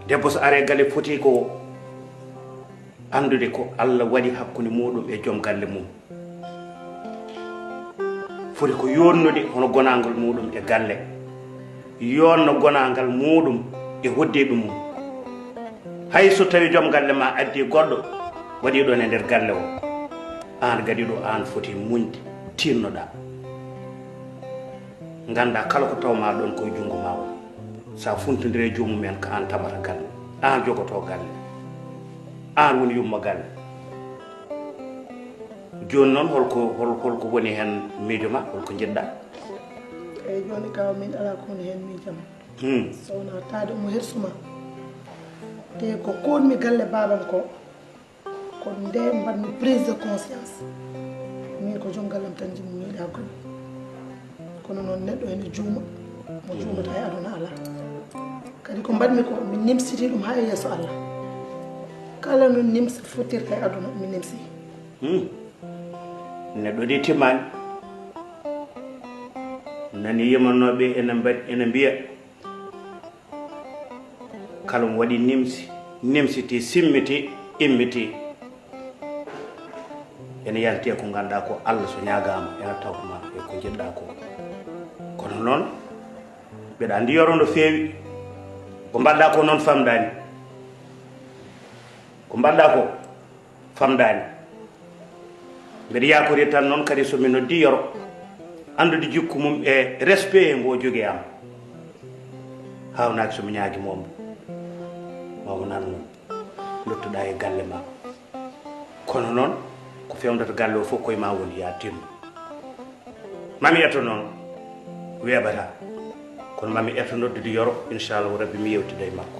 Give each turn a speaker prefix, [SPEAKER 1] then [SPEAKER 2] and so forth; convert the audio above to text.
[SPEAKER 1] debbo so are galle foti ko andude ko Allah waɗi hakkunde muɗum e joom galle mum foti ko yonnude hono gonangol muɗum e galle yonno gonangal muɗum e hoddeɓe mum hay so tawi joom galle ma addi goɗɗo waɗi ɗon e nder galle o an gadi ɗo an foti muñde tinnoɗa ganda kala ko tawma ɗon koye junggo ma o sa funtodire jomumen ko an tamata galle an jogoto galle an woni yumma galle joni noon holko woni hen miijo ma holko jiɗɗa
[SPEAKER 2] eyyi joni kaw min ala ko woni hen miijam sowna taade omo hersuma te ko konmi galle babam ko nde mbaɗmi prise de conscience min ko joom gallam tan jimmi miiɗa goɗɗo kono noon neɗɗo ene juuma mo juumata e aduna ala kadi ko mbaɗmi ko mi nimsiti ɗum ha e yeeso Allah kala no nimsa fottirta e aduna mi nimsi
[SPEAKER 1] neɗɗo de timmani nani yimanoɓe ene mbiya kala mo waɗi nimsiti simmiti immiti ene yalti ko ganduɗa ko Allah so ñagama ene tawtoma e ko jiɗɗa ko kono noon mbeɗa andi yoro no feewi ko mbaɗɗa ko noon famdani ko mbaɗɗa ko famdani mbeɗa yakori tan noon kadi somi noddi yoro andude jikku mum e respect mbo jogue am hawnaki somi ñaagui momo mamo nanno dottuɗa e galle ma kono noon ko fewdata galle o fof koye ma woni ya tinno mami etto noon weeɓata kono mami etto noddude yoro inchallahu rabbi mi yewtida e makko